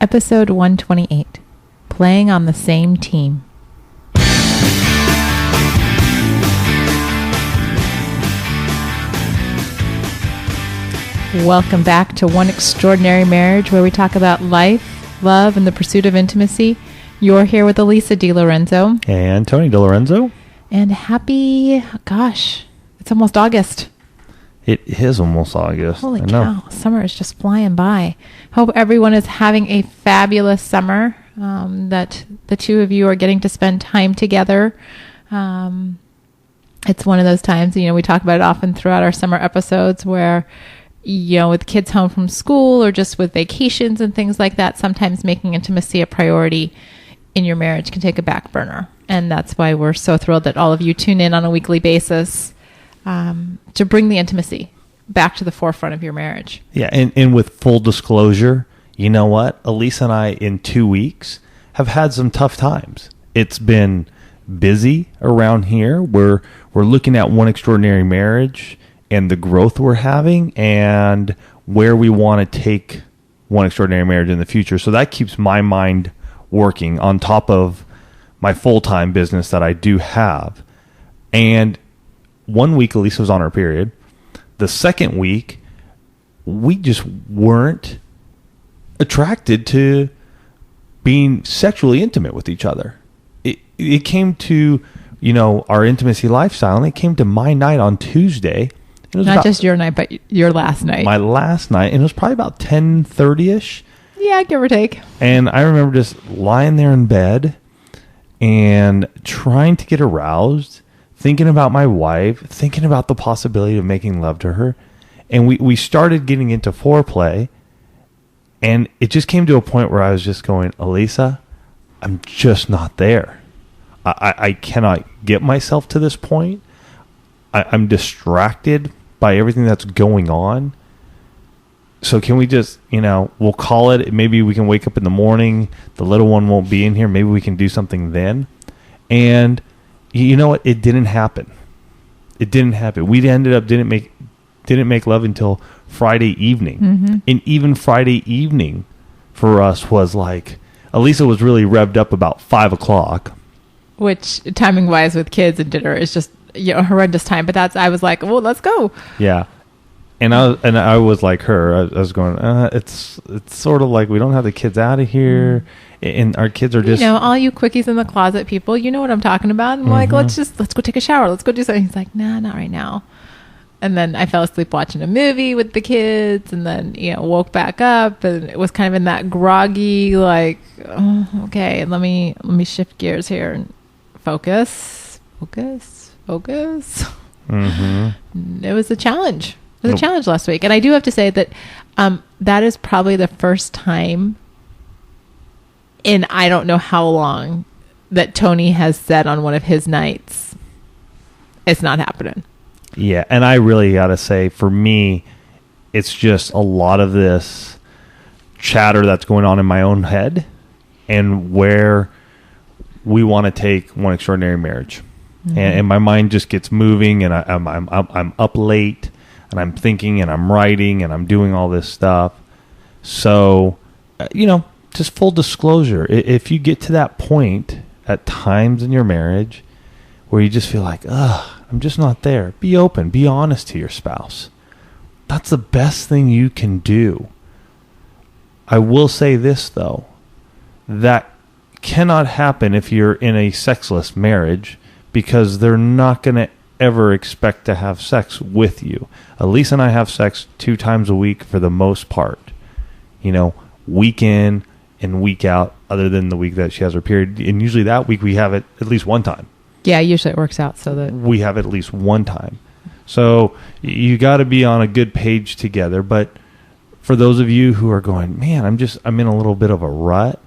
Episode 128, Playing on the Same Team. Welcome back to One Extraordinary Marriage, where we talk about life, love, and the pursuit of intimacy. You're here with Elisa DiLorenzo. And Tony DiLorenzo. And happy, it's almost August. It is almost August. Holy cow, summer is just flying by. Hope everyone is having a fabulous summer, that the two of you are getting to spend time together. It's one of those times, we talk about it often throughout our summer episodes where, with kids home from school or just with vacations and things like that, sometimes making intimacy a priority in your marriage can take a back burner. And that's why we're so thrilled that all of you tune in on a weekly basis to bring the intimacy back to the forefront of your marriage. Yeah, and with full disclosure, you know what? Elisa and I, in 2 weeks, have had some tough times. It's been busy around here. We're looking at One Extraordinary Marriage and the growth we're having and where we want to take One Extraordinary Marriage in the future. So that keeps my mind working on top of my full-time business that I do have. And 1 week, Elisa was on her period. The second week, we just weren't attracted to being sexually intimate with each other. It came to, our intimacy lifestyle, and it came to my night on Tuesday. It was not just your night, but your last night. My last night, and it was probably about 10:30ish. Yeah, give or take. And I remember just lying there in bed and trying to get aroused, thinking about my wife, thinking about the possibility of making love to her. And we started getting into foreplay, and it just came to a point where I was just going, Elisa, I'm just not there. I cannot get myself to this point. I'm distracted by everything that's going on. So can we just, we'll call it. Maybe we can wake up in the morning. The little one won't be in here. Maybe we can do something then. And you know what? It didn't happen. It didn't happen. We ended up didn't make love until Friday evening. Mm-hmm. And even Friday evening for us was like, Elisa was really revved up about 5:00. Which, timing-wise with kids and dinner is just, a horrendous time. But I was like, well, let's go. Yeah. And I was like her. I was going, it's sort of like we don't have the kids out of here. And our kids are just... all you quickies in the closet people, you know what I'm talking about. I'm like, let's go take a shower. Let's go do something. He's like, nah, not right now. And then I fell asleep watching a movie with the kids, and then, woke back up, and it was kind of in that groggy, like, oh, okay, let me shift gears here and focus. Mm-hmm. It was a challenge. It was a challenge last week. And I do have to say that that is probably the first time in I don't know how long that Tony has said on one of his nights, it's not happening. Yeah, and I really got to say, for me, it's just a lot of this chatter that's going on in my own head and where we want to take One Extraordinary Marriage. Mm-hmm. And my mind just gets moving, and I'm up late, and I'm thinking, and I'm writing, and I'm doing all this stuff. So, just full disclosure, if you get to that point at times in your marriage where you just feel like, I'm just not there, be open, be honest to your spouse. That's the best thing you can do. I will say this, though. That cannot happen if you're in a sexless marriage, because they're not going to ever expect to have sex with you. Elisa and I have sex 2 times a week for the most part. Week in and week out, other than the week that she has her period. And usually that week we have it at least one time. Yeah, usually it works out so that we have it at least one time. So you got to be on a good page together. But for those of you who are going, man, I'm in a little bit of a rut,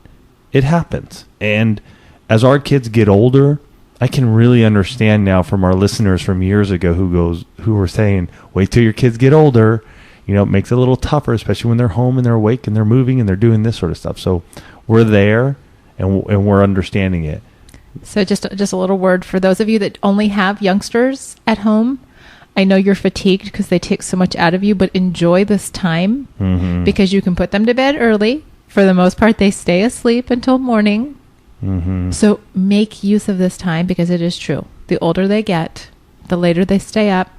it happens. And as our kids get older, I can really understand now from our listeners from years ago who were saying, wait till your kids get older. It makes it a little tougher, especially when they're home and they're awake and they're moving and they're doing this sort of stuff. So we're there and we're understanding it. So just a little word for those of you that only have youngsters at home. I know you're fatigued because they take so much out of you, but enjoy this time because you can put them to bed early for the most part, they stay asleep until morning. Mm-hmm. So make use of this time, because it is true. The older they get, the later they stay up.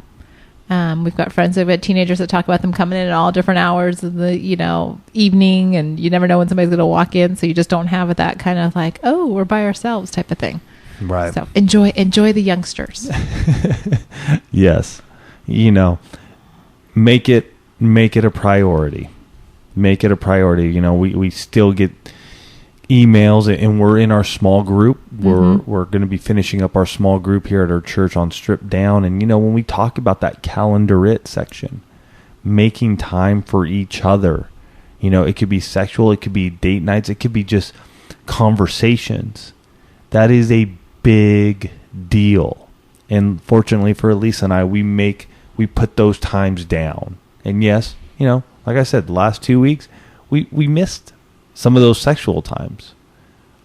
We've got friends who've got teenagers that talk about them coming in at all different hours of the, evening, and you never know when somebody's going to walk in. So you just don't have that kind of like, oh, we're by ourselves type of thing. Right. So enjoy the youngsters. Yes. Make it a priority. Make it a priority. We still get emails, and we're in our small group. We're going to be finishing up our small group here at our church on Strip Down. And, when we talk about that calendar it section, making time for each other, it could be sexual, it could be date nights, it could be just conversations. That is a big deal. And fortunately for Elisa and I, we put those times down. And yes, like I said, the last 2 weeks, we missed some of those sexual times.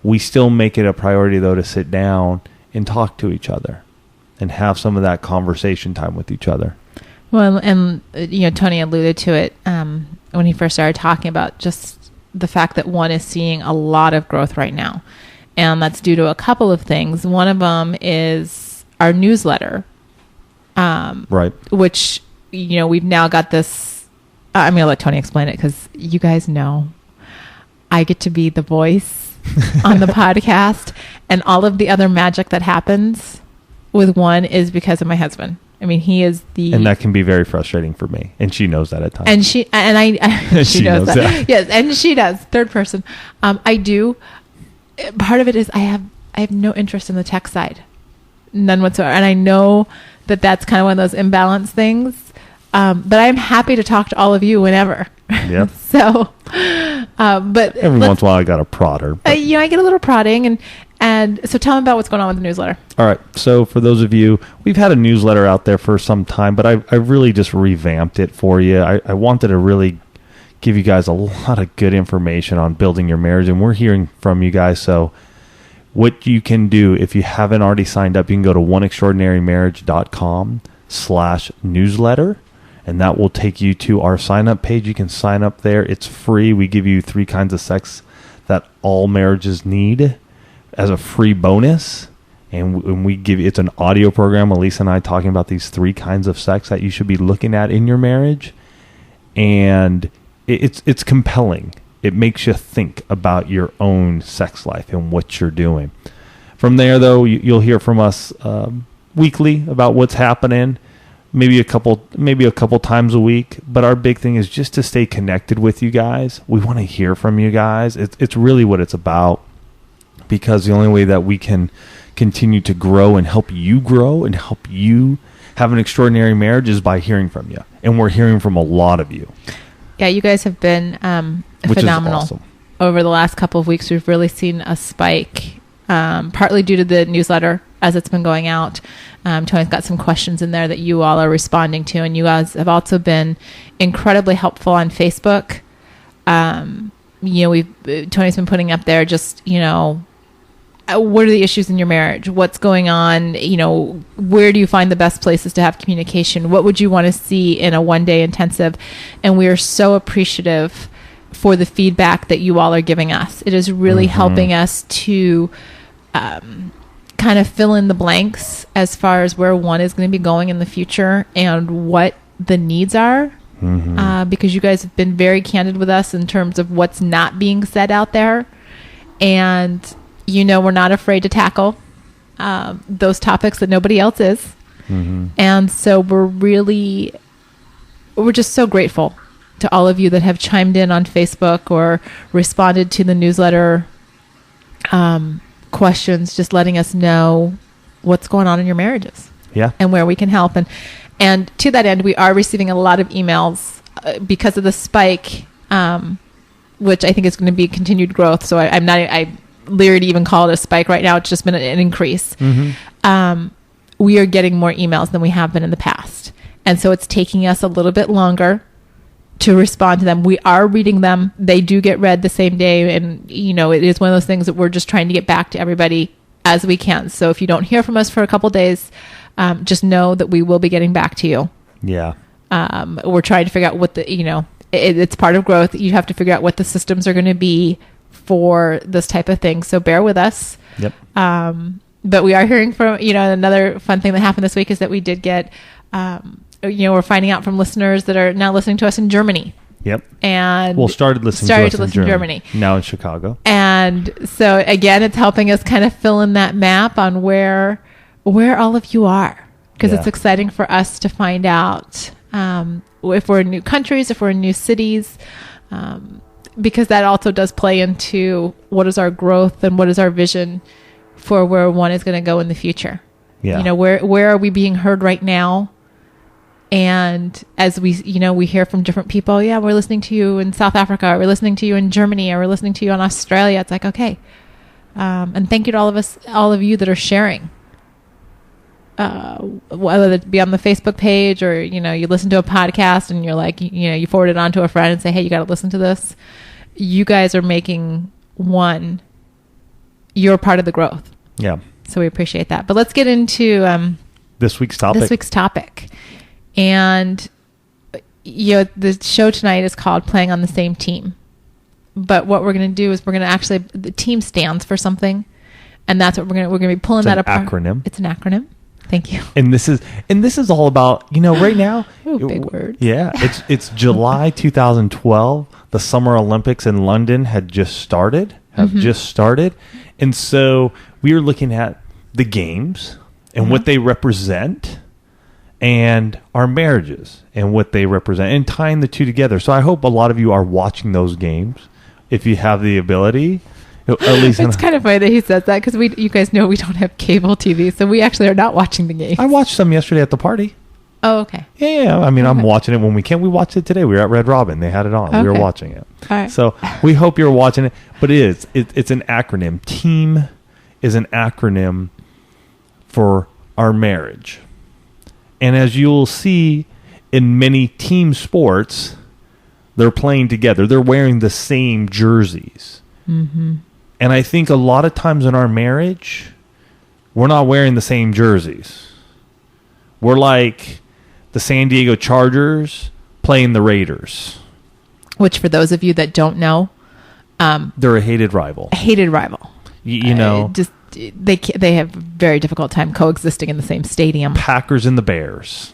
We still make it a priority, though, to sit down and talk to each other and have some of that conversation time with each other. Well, and, Tony alluded to it when he first started talking about just the fact that one is seeing a lot of growth right now. And that's due to a couple of things. One of them is our newsletter. Right. Which, we've now got this. I'm going to let Tony explain it, because you guys know I get to be the voice on the podcast, and all of the other magic that happens with one is because of my husband. I mean, he is and that can be very frustrating for me, and she knows that at times. And she knows that. Yes, and she does. Third person. I do. Part of it is I have no interest in the tech side, none whatsoever, and I know that that's kind of one of those imbalance things. But I'm happy to talk to all of you whenever. Yep. So, but every once in a while I got a prodder. I get a little prodding, and so tell them about what's going on with the newsletter. All right. So for those of you, we've had a newsletter out there for some time, but I really just revamped it for you. I wanted to really give you guys a lot of good information on building your marriage, and we're hearing from you guys. So what you can do, if you haven't already signed up, you can go to oneextraordinarymarriage.com/newsletter. And that will take you to our sign-up page. You can sign up there. It's free. We give you 3 kinds of sex that all marriages need as a free bonus. And we give you, it's an audio program, Elisa and I talking about these 3 kinds of sex that you should be looking at in your marriage. And it's compelling. It makes you think about your own sex life and what you're doing. From there, though, you'll hear from us weekly about what's happening. Maybe a couple times a week, but our big thing is just to stay connected with you guys. We want to hear from you guys. It's really what it's about, because the only way that we can continue to grow and help you grow and help you have an extraordinary marriage is by hearing from you, and we're hearing from a lot of you. Yeah, you guys have been phenomenal. Is awesome. Over the last couple of weeks. We've really seen a spike, partly due to the newsletter as it's been going out. Tony's got some questions in there that you all are responding to, and you guys have also been incredibly helpful on Facebook. Tony's been putting up there just, what are the issues in your marriage? What's going on? Where do you find the best places to have communication? What would you want to see in a one-day intensive? And we are so appreciative for the feedback that you all are giving us. It is really helping us to kind of fill in the blanks as far as where one is going to be going in the future and what the needs are. Because you guys have been very candid with us in terms of what's not being said out there. And, we're not afraid to tackle those topics that nobody else is. And so we're just so grateful to all of you that have chimed in on Facebook or responded to the newsletter questions, just letting us know what's going on in your marriages. Yeah. And where we can help. And to that end, we are receiving a lot of emails because of the spike, which I think is going to be continued growth. So I'm leery to even call it a spike right now. It's just been an increase. We are getting more emails than we have been in the past. And so it's taking us a little bit longer to respond to them. We are reading them. They do get read the same day. And, it is one of those things that we're just trying to get back to everybody as we can. So if you don't hear from us for a couple days, just know that we will be getting back to you. Yeah. We're trying to figure out what it's part of growth. You have to figure out what the systems are going to be for this type of thing. So bear with us. Yep. But we are hearing from, another fun thing that happened this week is that we did get, we're finding out from listeners that are now listening to us in Germany. Yep. And started listening to us in Germany. Now in Chicago. And so again, it's helping us kind of fill in that map on where all of you are, because it's exciting for us to find out if we're in new countries, if we're in new cities, because that also does play into what is our growth and what is our vision for where one is going to go in the future. Yeah. Where are we being heard right now? And as we hear from different people, we're listening to you in South Africa, or we're listening to you in Germany, or we're listening to you in Australia. It's like, okay. And thank you to all of you that are sharing, whether it be on the Facebook page or, you listen to a podcast and you're like, you forward it on to a friend and say, hey, you got to listen to this. You guys are making you're part of the growth. Yeah. So we appreciate that. But let's get into this week's topic. And the show tonight is called Playing on the Same Team. But what we're going to do is the team stands for something, and that's what we're going to be pulling that apart. Acronym. It's an acronym. Thank you. And this is all about, right now. Ooh, big word. Yeah, it's July 2012. The Summer Olympics in London have just started. And so we are looking at the games and what they represent, and our marriages and what they represent, and tying the two together. So I hope a lot of you are watching those games if you have the ability. At least it's kind of funny that he says that, because you guys know we don't have cable TV, so we actually are not watching the games. I watched some yesterday at the party. Oh, okay. Yeah. I mean, I'm watching it when we can. We watched it today. We were at Red Robin. They had it on. Okay. We were watching it. All right. So we hope you're watching it. But it's an acronym. TEAM is an acronym for our marriage. And as you'll see in many team sports, they're playing together. They're wearing the same jerseys. Mm-hmm. And I think a lot of times in our marriage, we're not wearing the same jerseys. We're like the San Diego Chargers playing the Raiders. Which, for those of you that don't know, they're a hated rival. You know, just they have a very difficult time coexisting in the same stadium. Packers and the Bears,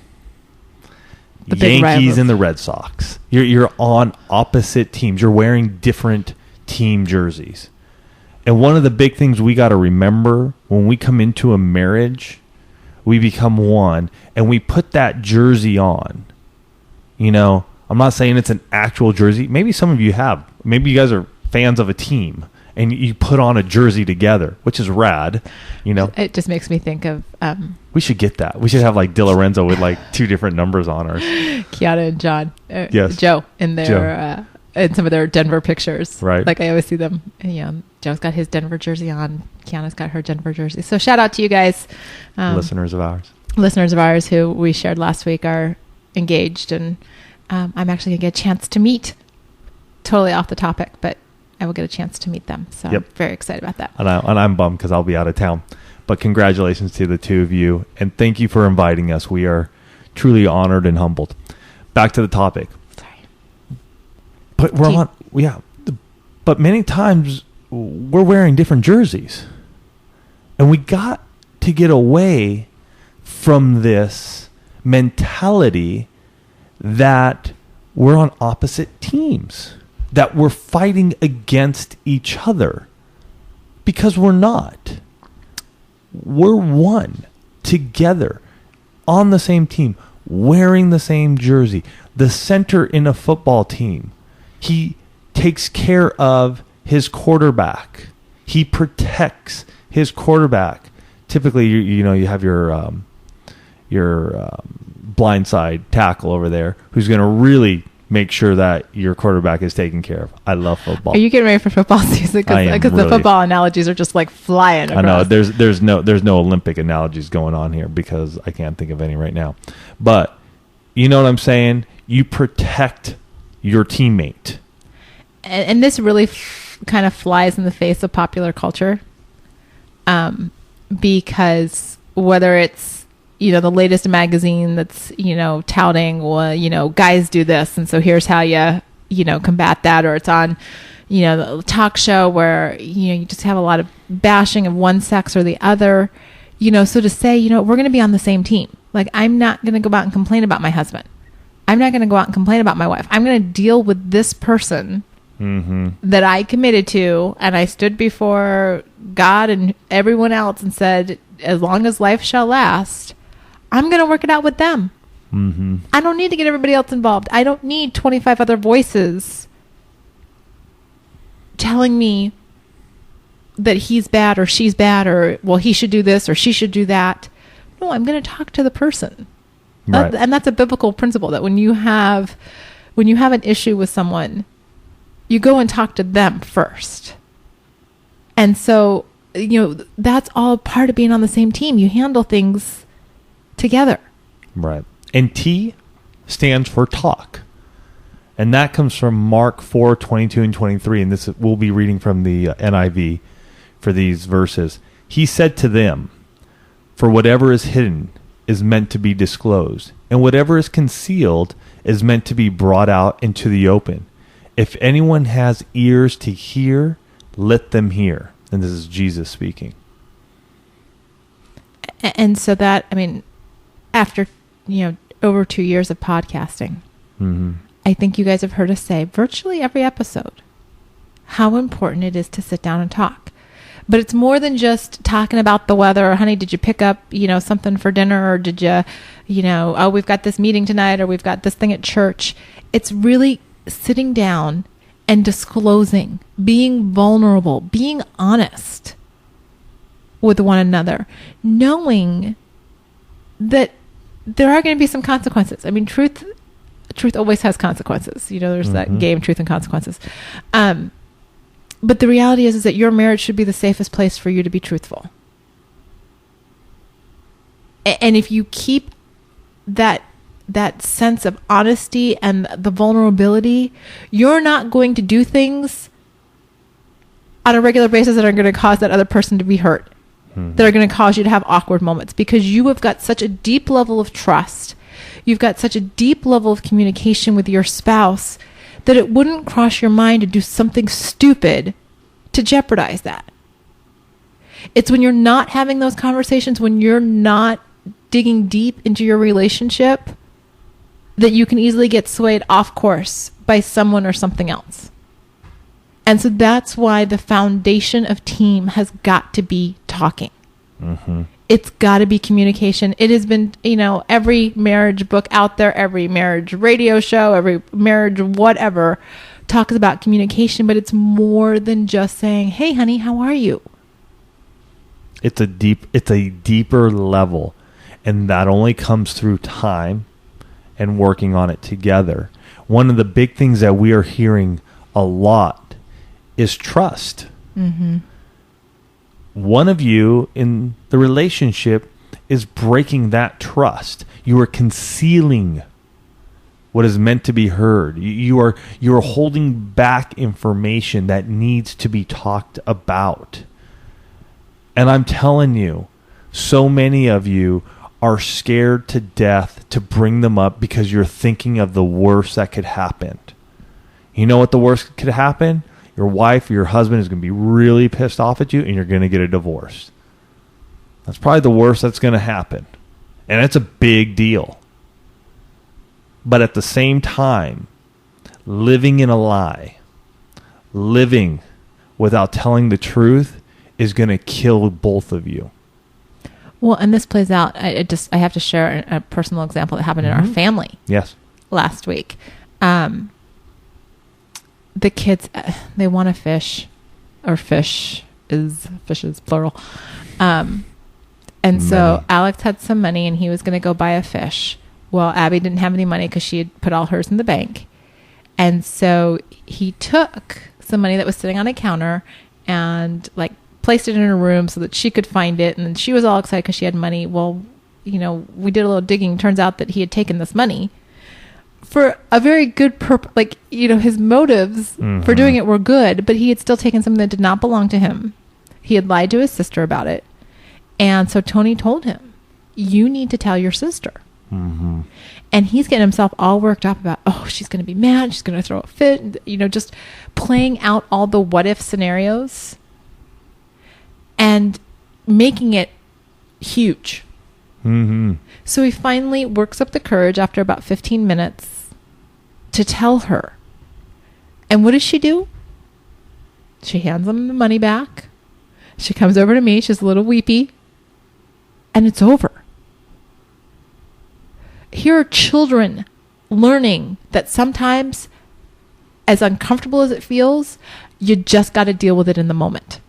the Yankees and the Red Sox. You're on opposite teams. You're wearing different team jerseys. And one of the big things we got to remember when we come into a marriage, we become one, and we put that jersey on. I'm not saying it's an actual jersey. Maybe some of you have. Maybe you guys are fans of a team, and you put on a jersey together, which is rad. It just makes me think of... we should get that. We should have like DiLorenzo with like two different numbers on ours. Kiana and John. Yes. Joe in their... in some of their Denver pictures. Right. Like I always see them. Joe's got his Denver jersey on. Kiana's got her Denver jersey. So shout out to you guys. Listeners of ours who we shared last week are engaged. And I'm actually going to get a chance to meet. Totally off the topic, but I will get a chance to meet them. So I'm very excited about that. And I'm bummed because I'll be out of town. But congratulations to the two of you. And thank you for inviting us. We are truly honored and humbled. Back to the topic. But but many times we're wearing different jerseys, and we got to get away from this mentality that we're on opposite teams, that we're fighting against each other, because we're not. We're one together on the same team, wearing the same jersey. The center in a football team, he takes care of his quarterback. He protects his quarterback. Typically, you have your blindside tackle over there who's going to really make sure that your quarterback is taken care of. I love football. Are you getting ready for football season? Because the football analogies are just like flying across. I know there's no Olympic analogies going on here because I can't think of any right now. But you know what I'm saying? You protect your teammate. And this really kind of flies in the face of popular culture, because whether it's the latest magazine that's touting, well, guys do this, and so here's how you combat that, or it's on, the talk show where, you just have a lot of bashing of one sex or the other, so to say, we're going to be on the same team. Like, I'm not going to go out and complain about my husband. I'm not going to go out and complain about my wife. I'm going to deal with this person that I committed to, and I stood before God and everyone else and said, as long as life shall last, I'm going to work it out with them. I don't need to get everybody else involved. I don't need 25 other voices telling me that he's bad or she's bad, or, well, he should do this or she should do that. No, I'm going to talk to the person. Right. And that's a biblical principle, that when you have an issue with someone, you go and talk to them first. And so, that's all part of being on the same team. You handle things together. Right. And T stands for talk. And that comes from Mark 4:22 and 23. And this we'll be reading from the NIV for these verses. He said to them, "For whatever is hidden is meant to be disclosed, and whatever is concealed is meant to be brought out into the open. If anyone has ears to hear, let them hear." And this is Jesus speaking. And so that, after, over 2 years of podcasting, I think you guys have heard us say virtually every episode how important it is to sit down and talk. But it's more than just talking about the weather, or, honey, did you pick up, something for dinner, or did you, oh, we've got this meeting tonight, or we've got this thing at church. It's really sitting down and disclosing, being vulnerable, being honest with one another, knowing that there are going to be some consequences. Truth always has consequences. There's that game, Truth and Consequences. But the reality is that your marriage should be the safest place for you to be truthful. And if you keep that sense of honesty and the vulnerability, you're not going to do things on a regular basis that are going to cause that other person to be hurt, that are going to cause you to have awkward moments, because you have got such a deep level of trust. You've got such a deep level of communication with your spouse that it wouldn't cross your mind to do something stupid to jeopardize that. It's when you're not having those conversations, when you're not digging deep into your relationship, that you can easily get swayed off course by someone or something else. And so that's why the foundation of team has got to be talking. It's got to be communication. It has been, every marriage book out there, every marriage radio show, every marriage whatever talks about communication, but it's more than just saying, "Hey, honey, how are you?" It's a deeper level, and that only comes through time and working on it together. One of the big things that we are hearing a lot is trust. One of you in the relationship is breaking that trust. You are concealing what is meant to be heard. You are holding back information that needs to be talked about. And I'm telling you, so many of you are scared to death to bring them up because you're thinking of the worst that could happen. You know what the worst could happen? Your wife or your husband is going to be really pissed off at you, and you're going to get a divorce. That's probably the worst that's going to happen. And it's a big deal. But at the same time, living in a lie, living without telling the truth is going to kill both of you. Well, and this plays out. I have to share a personal example that happened in our family. Yes. Last week. The kids, they want to fish, or fish is plural. And so Alex had some money and he was going to go buy a fish. Well, Abby didn't have any money because she had put all hers in the bank. And so he took some money that was sitting on a counter and placed it in her room so that she could find it. And then she was all excited because she had money. Well, we did a little digging. Turns out that he had taken this money for a very good purpose. His motives for doing it were good, but he had still taken something that did not belong to him. He had lied to his sister about it. And so Tony told him, "You need to tell your sister." And he's getting himself all worked up about, oh, she's going to be mad. She's going to throw a fit. You know, just playing out all the what if scenarios and making it huge. Mm-hmm. So he finally works up the courage after about 15 minutes to tell her. And what does she do? She hands him the money back. She comes over to me. She's a little weepy. And it's over. Here are children learning that sometimes, as uncomfortable as it feels, you just got to deal with it in the moment.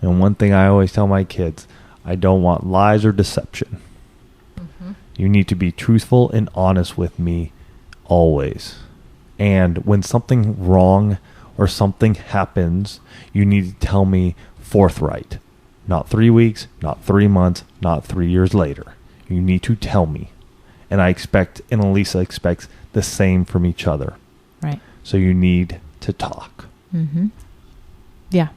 And one thing I always tell my kids, I don't want lies or deception. Mm-hmm. You need to be truthful and honest with me always. And when something wrong or something happens, you need to tell me forthright. Not 3 weeks, not 3 months, not 3 years later. You need to tell me. And I expect, and Elisa expects the same from each other. Right. So you need to talk. Mm-hmm. Yeah.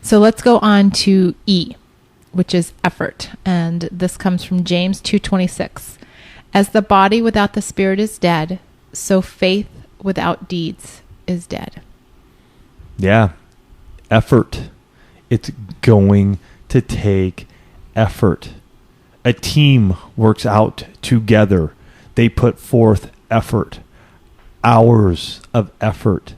So let's go on to E, which is effort. And this comes from James 2:26. As the body without the spirit is dead, so faith without deeds is dead. Yeah. Effort. It's going to take effort. A team works out together. They put forth effort, hours of effort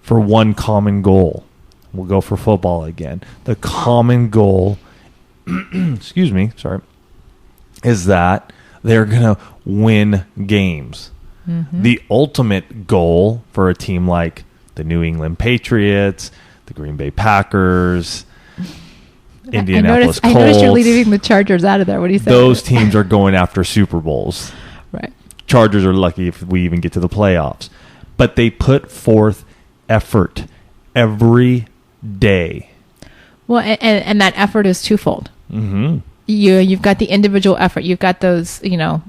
for one common goal. We'll go for football again. The common goal, excuse me, sorry, is that they're going to win games. Mm-hmm. The ultimate goal for a team like the New England Patriots, the Green Bay Packers, Indianapolis Colts. I noticed you're leaving the Chargers out of there. What do you say? Those teams are going after Super Bowls. Right. Chargers are lucky if we even get to the playoffs. But they put forth effort every day. Well, and that effort is twofold. Mm-hmm. You've got the individual effort. You've got those, you know,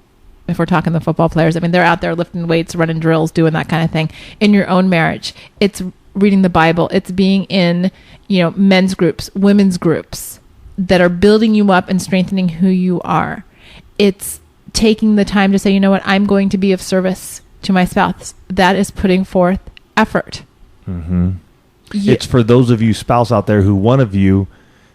if we're talking the football players, I mean, they're out there lifting weights, running drills, doing that kind of thing. In your own marriage, it's reading the Bible. It's being in, you know, men's groups, women's groups that are building you up and strengthening who you are. It's taking the time to say, you know what, I'm going to be of service to my spouse. That is putting forth effort. Mm-hmm. It's for those of you spouse out there who one of you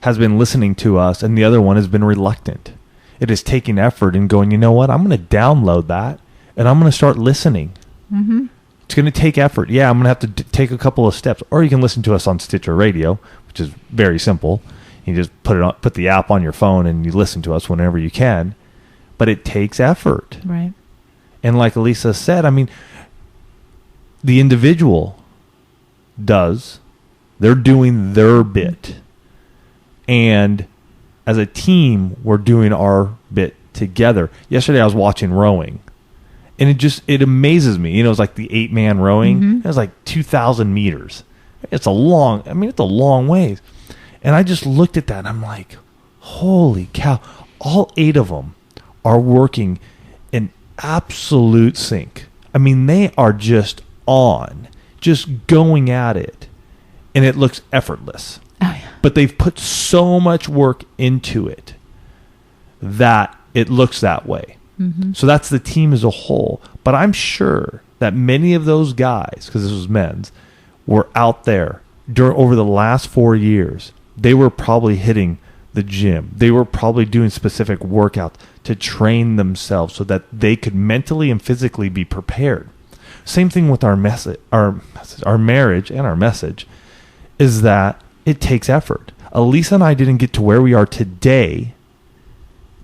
has been listening to us and the other one has been reluctant. It is taking effort and going, you know what, I'm going to download that and I'm going to start listening. Mm-hmm. It's going to take effort. Yeah, I'm going to have to take a couple of steps. Or you can listen to us on Stitcher Radio, which is very simple. You just put the app on your phone and you listen to us whenever you can. But it takes effort. Right. And like Elisa said, I mean, the individual does. They're doing their bit. And as a team, we're doing our bit together. Yesterday I was watching rowing. And it amazes me. You know, it's like the 8-man rowing. Mm-hmm. It was like 2,000 meters. It's a long ways. And I just looked at that and I'm like, holy cow. All 8 of them are working in absolute sync. I mean, they are just on, just going at it. And it looks effortless. Oh, yeah. But they've put so much work into it that it looks that way. Mm-hmm. So that's the team as a whole. But I'm sure that many of those guys, because this was men's, were out there over the last 4 years. They were probably hitting the gym. They were probably doing specific workouts to train themselves so that they could mentally and physically be prepared. Same thing with our marriage and our message is that it takes effort. Elisa and I didn't get to where we are today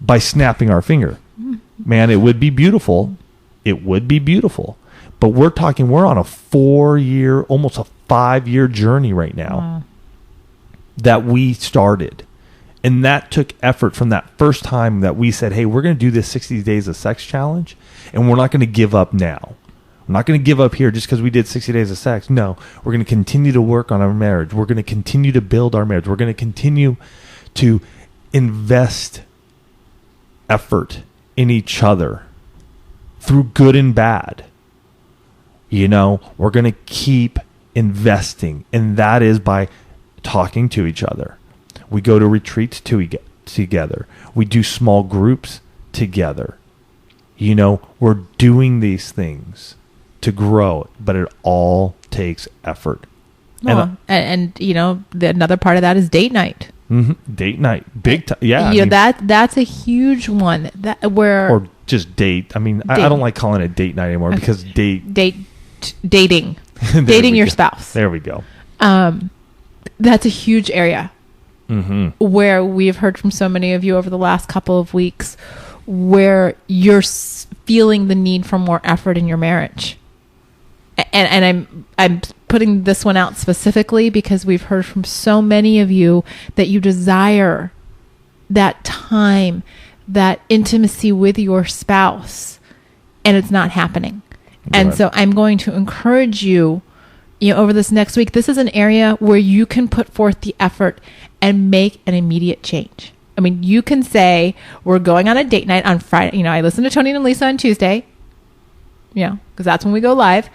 by snapping our finger. Man, it would be beautiful. It would be beautiful. But we're on a 4-year, almost a 5-year journey right now that we started. And that took effort from that first time that we said, hey, we're going to do this 60 Days of Sex Challenge, and we're not going to give up now. I'm not going to give up here just because we did 60 Days of Sex. No, we're going to continue to work on our marriage. We're going to continue to build our marriage. We're going to continue to invest effort in each other through good and bad. You know, we're going to keep investing, and that is by talking to each other. We go to retreats together. We do small groups together. We're doing these things to grow, but it all takes effort. Well, and another part of that is date night. Mm-hmm. Date night, big time. Yeah, that's a huge one. Or just date. I mean, I don't like calling it date night anymore because dating dating your spouse. There we go. That's a huge area where we've heard from so many of you over the last couple of weeks, where you're feeling the need for more effort in your marriage. And I'm putting this one out specifically because we've heard from so many of you that you desire that time, that intimacy with your spouse, and it's not happening. And so I'm going to encourage you, over this next week, this is an area where you can put forth the effort and make an immediate change. I mean, you can say, we're going on a date night on Friday. I listen to Tony and Lisa on Tuesday, because that's when we go live.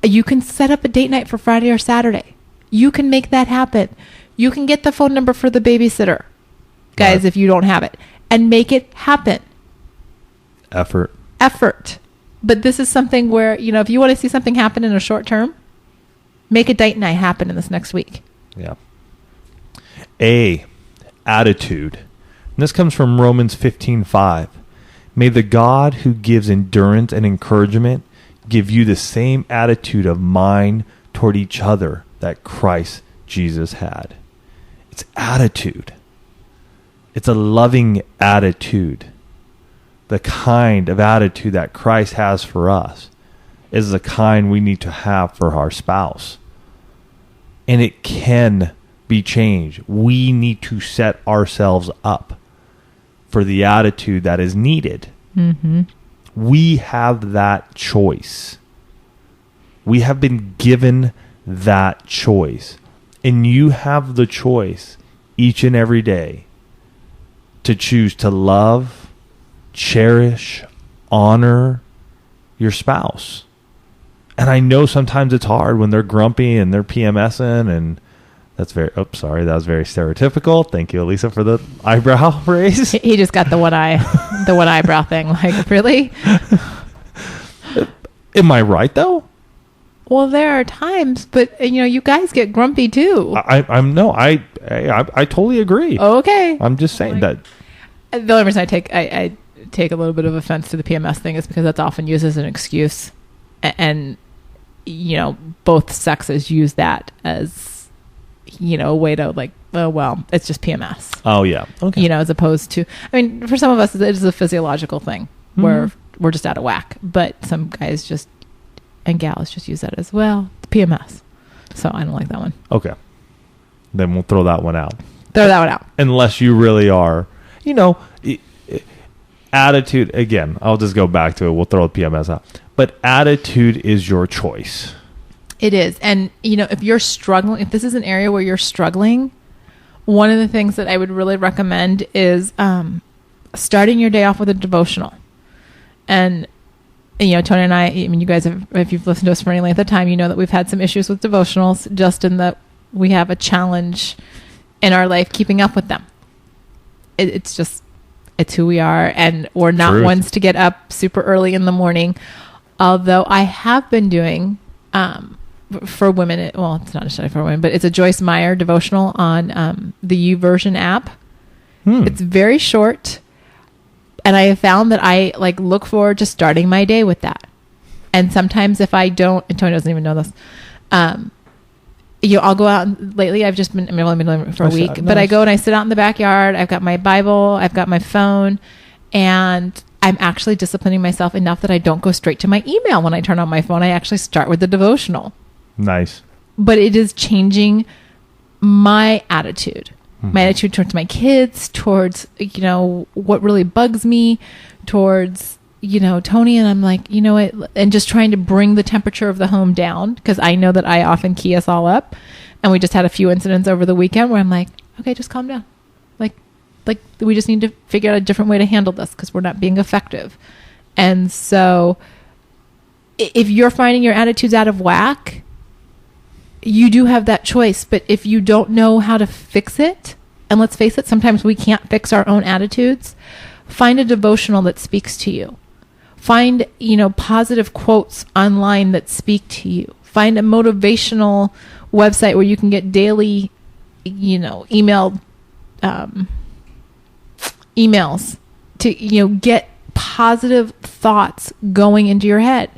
You can set up a date night for Friday or Saturday. You can make that happen. You can get the phone number for the babysitter, guys, if you don't have it, and make it happen. Effort. But this is something where, if you want to see something happen in a short term, make a date night happen in this next week. Yeah. Attitude. And this comes from Romans 15:5. May the God who gives endurance and encouragement give you the same attitude of mind toward each other that Christ Jesus had. It's attitude. It's a loving attitude. The kind of attitude that Christ has for us is the kind we need to have for our spouse. And it can be changed. We need to set ourselves up for the attitude that is needed. Mm-hmm. We have that choice. We have been given that choice. And you have the choice each and every day to choose to love, cherish, honor your spouse. And I know sometimes it's hard when they're grumpy and they're PMSing, and that's that was very stereotypical. Thank you, Elisa, for the eyebrow raise. He just got the one eyebrow thing. Like, really? Am I right though? Well, there are times, but you guys get grumpy too. I totally agree. Okay. I'm just saying that. The only reason I take a little bit of offense to the PMS thing is because that's often used as an excuse, and both sexes use that as a way to it's just PMS. Oh yeah. Okay. As opposed to, for some of us it is a physiological thing where we're just out of whack, but some guys and gals just use that as well. It's PMS. So I don't like that one. Okay. Then we'll throw that one out. Unless you really are, attitude, again, I'll just go back to it. We'll throw the PMS out. But attitude is your choice. It is. And, if you're struggling, if this is an area where you're struggling, one of the things that I would really recommend is starting your day off with a devotional. And, Tony and I, you guys have, if you've listened to us for any length of time, you know that we've had some issues with devotionals, just in that we have a challenge in our life keeping up with them. It's who we are, and we're not ones to get up super early in the morning. Although I have been doing, for women, it's not necessarily for women, but it's a Joyce Meyer devotional on the YouVersion app. It's very short, and I have found that I look forward to starting my day with that. And sometimes if I don't, and Tony doesn't even know this, I'll go out, and lately I've only been doing it for a week, but I go and I sit out in the backyard. I've got my Bible, I've got my phone, and I'm actually disciplining myself enough that I don't go straight to my email when I turn on my phone. I actually start with the devotional. Nice. But it is changing my attitude. My attitude towards my kids, towards, what really bugs me, towards, Tony, and I'm like, what, and just trying to bring the temperature of the home down, because I know that I often key us all up. And we just had a few incidents over the weekend where I'm like, okay, just calm down. Like we just need to figure out a different way to handle this because we're not being effective. And so if you're finding your attitudes out of whack, you do have that choice. But if you don't know how to fix it, and let's face it, sometimes we can't fix our own attitudes, Find a devotional that speaks to you. Find, positive quotes online that speak to you. Find a motivational website where you can get daily, emails to, get positive thoughts going into your head.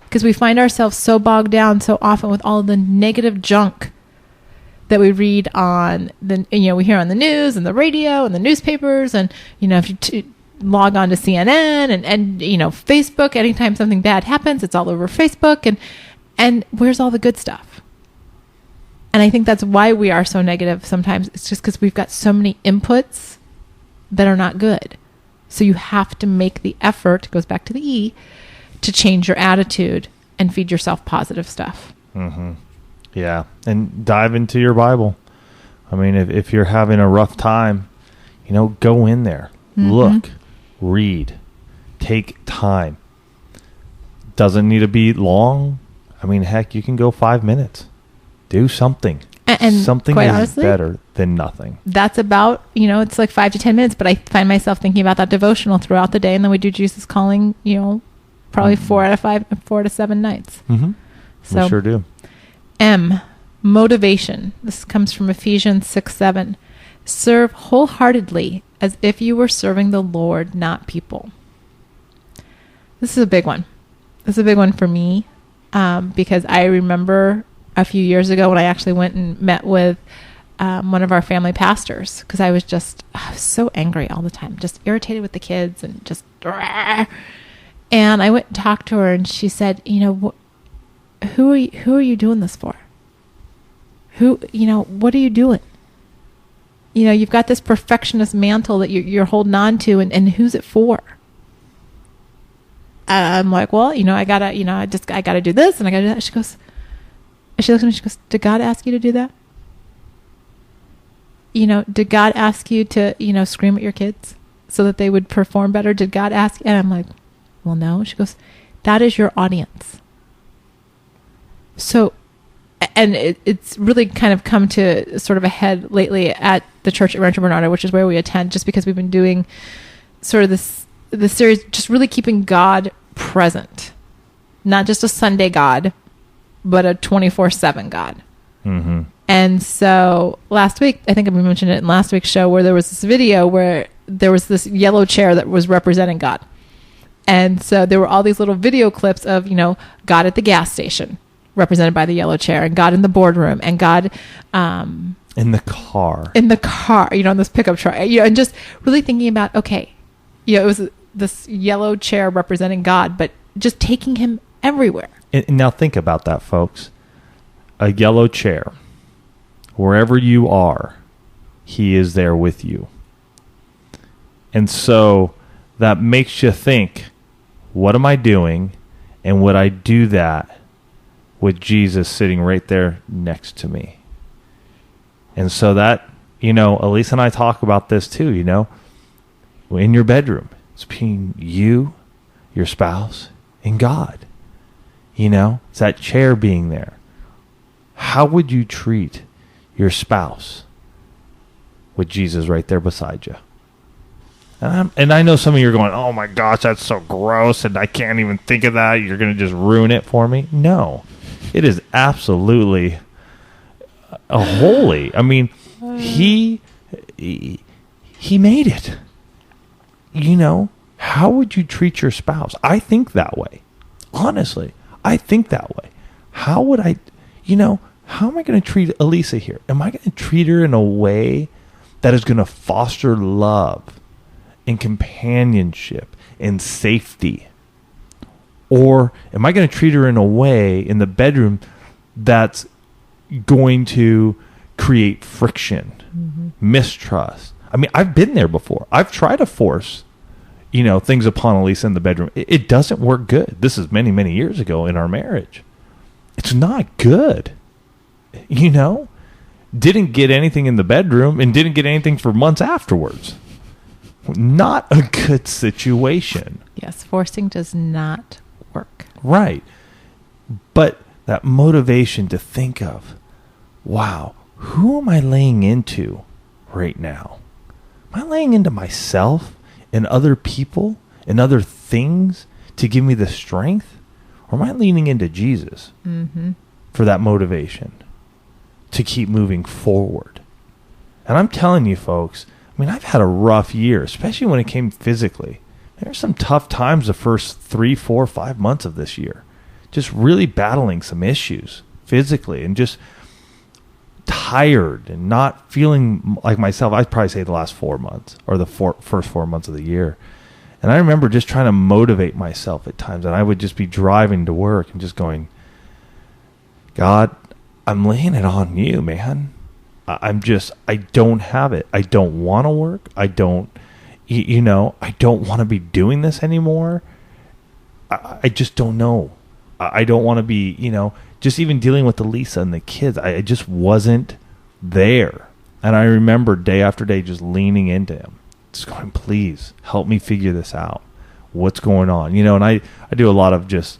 Because we find ourselves so bogged down so often with all of the negative junk that we read on we hear on the news and the radio and the newspapers. And, if you log on to CNN and Facebook, anytime something bad happens, it's all over Facebook. And where's all the good stuff? And I think that's why we are so negative sometimes. It's just because we've got so many inputs that are not good. So you have to make the effort, it goes back to the E, to change your attitude and feed yourself positive stuff. Mm-hmm. Yeah. And dive into your Bible. I mean, if you're having a rough time, go in there, look, read, take time. Doesn't need to be long. I mean, heck, you can go 5 minutes. Do something. And something is honestly, better than nothing. That's about, it's like 5 to 10 minutes, but I find myself thinking about that devotional throughout the day. And then we do Jesus Calling, probably 4 to 7 nights. Mm-hmm. So, we sure do. M, motivation. This comes from Ephesians 6:7. Serve wholeheartedly as if you were serving the Lord, not people. This is a big one. This is a big one for me because I remember a few years ago when I actually went and met with one of our family pastors because I was so angry all the time, just irritated with the kids and just. And I went and talked to her, and she said, who are you doing this for? What are you doing? You've got this perfectionist mantle that you're holding on to, and who's it for? I'm like, well, I gotta, I gotta do this, and I gotta do that. She looks at me, she goes, did God ask you to do that? Did God ask you to, scream at your kids so that they would perform better? Did God ask? And I'm like, well, no. She goes, that is your audience. So, and it's really kind of come to sort of a head lately at the church at Rancho Bernardo, which is where we attend, just because we've been doing sort of this series, just really keeping God present. Not just a Sunday God, but a 24/7 God. Mm-hmm. And so last week, I think we mentioned it in last week's show, where there was this video where there was this yellow chair that was representing God. And so there were all these little video clips of, God at the gas station, represented by the yellow chair, and God in the boardroom, and God in the car, in this pickup truck, and just really thinking about, okay, it was this yellow chair representing God, but just taking him everywhere. And now think about that, folks. A yellow chair, wherever you are, he is there with you. And so that makes you think, what am I doing? And would I do that with Jesus sitting right there next to me? And so that, Elise and I talk about this too, in your bedroom. It's between you, your spouse, and God. It's that chair being there. How would you treat your spouse with Jesus right there beside you? And I know some of you are going, oh my gosh, that's so gross, and I can't even think of that. You're going to just ruin it for me. No, it is absolutely a holy. I mean, he made it. How would you treat your spouse? I think that way. Honestly, I think that way. How would I, how am I going to treat Elisa here? Am I going to treat her in a way that is going to foster love and companionship and safety? Or am I going to treat her in a way in the bedroom that's going to create friction, mistrust? I mean, I've been there before. I've tried to force, things upon Elisa in the bedroom. It doesn't work good. This is many, many years ago in our marriage. It's not good. Didn't get anything in the bedroom and didn't get anything for months afterwards. Not a good situation. Yes, forcing does not work. Right. But that motivation to think of, wow, who am I laying into right now? Am I laying into myself in other people and other things to give me the strength? Or am I leaning into Jesus for that motivation to keep moving forward? And I'm telling you, folks, I mean, I've had a rough year, especially when it came physically. There's some tough times the first 3, 4, 5 months of this year. Just really battling some issues physically and just tired and not feeling like myself. I'd probably say the last 4 months or the first 4 months of the year. And I remember just trying to motivate myself at times. And I would just be driving to work and just going, God, I'm laying it on you, man. I don't have it. I don't want to work. I don't want to be doing this anymore. I just don't know. I don't want to be, just even dealing with the Lisa and the kids. I just wasn't there. And I remember day after day just leaning into him, just going, please help me figure this out. What's going on? And I do a lot of just,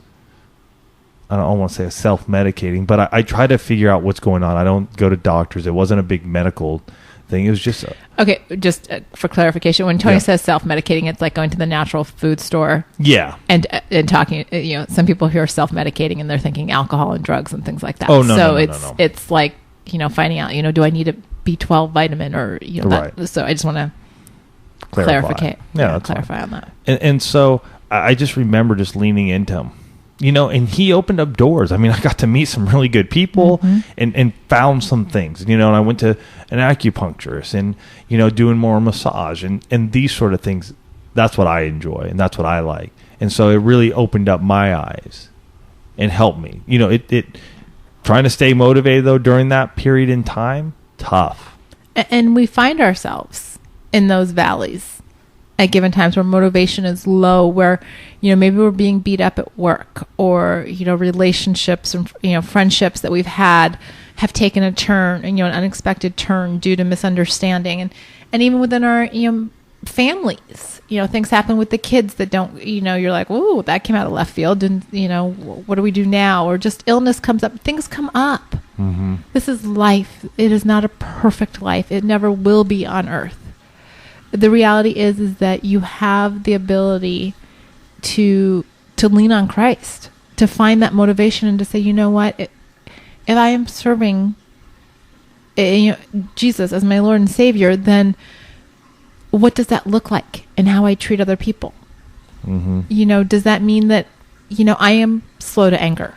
I don't want to say self-medicating, but I try to figure out what's going on. I don't go to doctors. It wasn't a big medical thing. It was just okay. Just for clarification, when Tony says self-medicating, it's like going to the natural food store. Yeah, and talking. Some people hear self-medicating and they're thinking alcohol and drugs and things like that. Oh no, so no. It's like finding out. Do I need a B12 vitamin or right. So I just want to clarify. Clarify on that. And so I just remember just leaning into him. And he opened up doors. I mean, I got to meet some really good people and found some things, and I went to an acupuncturist and, doing more massage and these sort of things. That's what I enjoy and that's what I like. And so it really opened up my eyes and helped me. It trying to stay motivated though during that period in time, tough. And we find ourselves in those valleys at given times where motivation is low, where, maybe we're being beat up at work or, relationships and, friendships that we've had have taken a turn, an unexpected turn due to misunderstanding. And even within our, families, things happen with the kids that don't, you're like, ooh, that came out of left field. And, what do we do now? Or just illness comes up. Things come up. This is life. It is not a perfect life. It never will be on earth. The reality is that you have the ability to lean on Christ, to find that motivation and to say, you know what, if I am serving Jesus as my Lord and Savior, then what does that look like in how I treat other people? Does that mean that, I am slow to anger?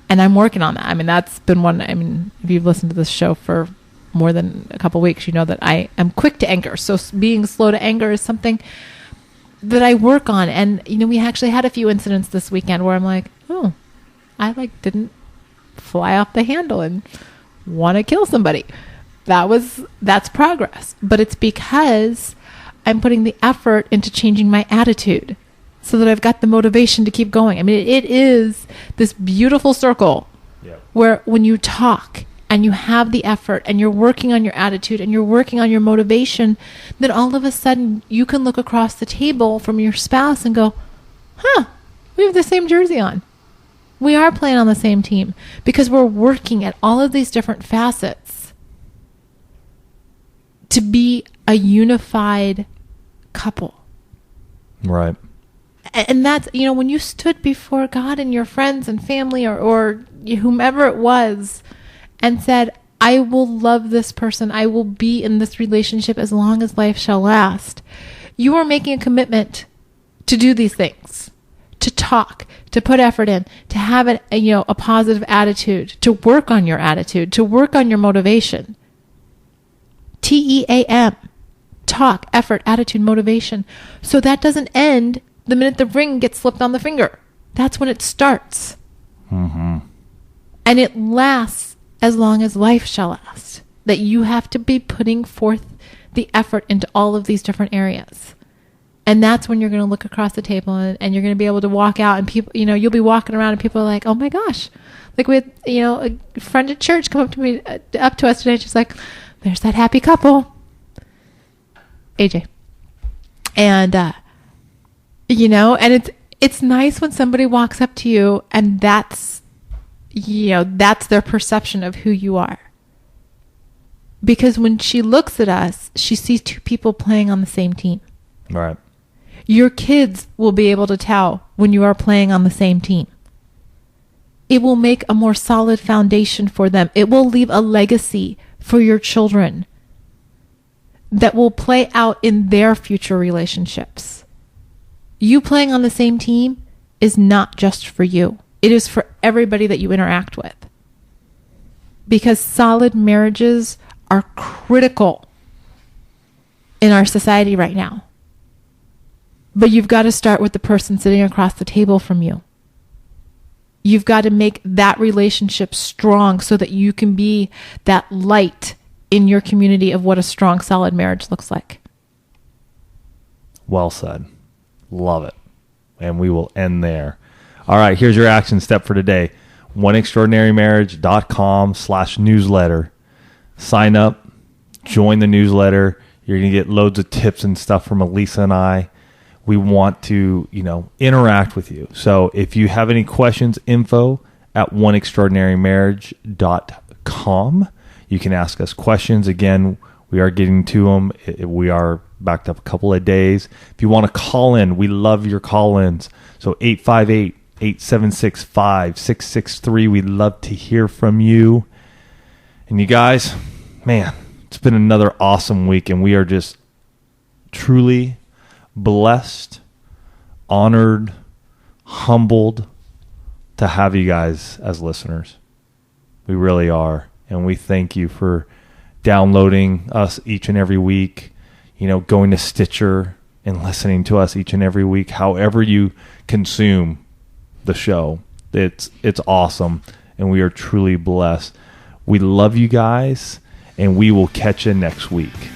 And I'm working on that. I mean, that's been one, if you've listened to this show for more than a couple of weeks, you know that I am quick to anger. So being slow to anger is something that I work on. And, we actually had a few incidents this weekend where I'm like, oh, I didn't fly off the handle and want to kill somebody. That's progress. But it's because I'm putting the effort into changing my attitude so that I've got the motivation to keep going. I mean, it is this beautiful circle where when you talk and you have the effort and you're working on your attitude and you're working on your motivation, then all of a sudden you can look across the table from your spouse and go, we have the same jersey on. We are playing on the same team because we're working at all of these different facets to be a unified couple. Right. And that's, when you stood before God and your friends and family or whomever it was and said, I will love this person. I will be in this relationship as long as life shall last. You are making a commitment to do these things, to talk, to put effort in, to have a positive attitude, to work on your attitude, to work on your motivation. TEAM, talk, effort, attitude, motivation. So that doesn't end the minute the ring gets slipped on the finger. That's when it starts. And it lasts as long as life shall last. That you have to be putting forth the effort into all of these different areas. And that's when you're going to look across the table and you're going to be able to walk out and people, you'll be walking around and people are like, oh my gosh. Like we had, a friend at church come up to us today. She's like, there's that happy couple. AJ. And, and it's nice when somebody walks up to you and that's their perception of who you are. Because when she looks at us, she sees two people playing on the same team. Right. Your kids will be able to tell when you are playing on the same team. It will make a more solid foundation for them. It will leave a legacy for your children that will play out in their future relationships. You playing on the same team is not just for you. It is for everybody that you interact with. Because solid marriages are critical in our society right now. But you've got to start with the person sitting across the table from you. You've got to make that relationship strong so that you can be that light in your community of what a strong, solid marriage looks like. Well said. Love it. And we will end there. All right, here's your action step for today. oneextraordinarymarriage.com/newsletter. Sign up, join the newsletter. You're going to get loads of tips and stuff from Elisa and I. We want to, interact with you. So if you have any questions, info@oneextraordinarymarriage.com. You can ask us questions. Again, we are getting to them. We are backed up a couple of days. If you want to call in, we love your call-ins. So 858-876-5663. We'd love to hear from you. And you guys, man, it's been another awesome week, and we are just truly blessed, honored, humbled to have you guys as listeners. We really are. And we thank you for downloading us each and every week, going to Stitcher and listening to us each and every week. However you consume the show, it's awesome. And we are truly blessed. We love you guys, and we will catch you next week.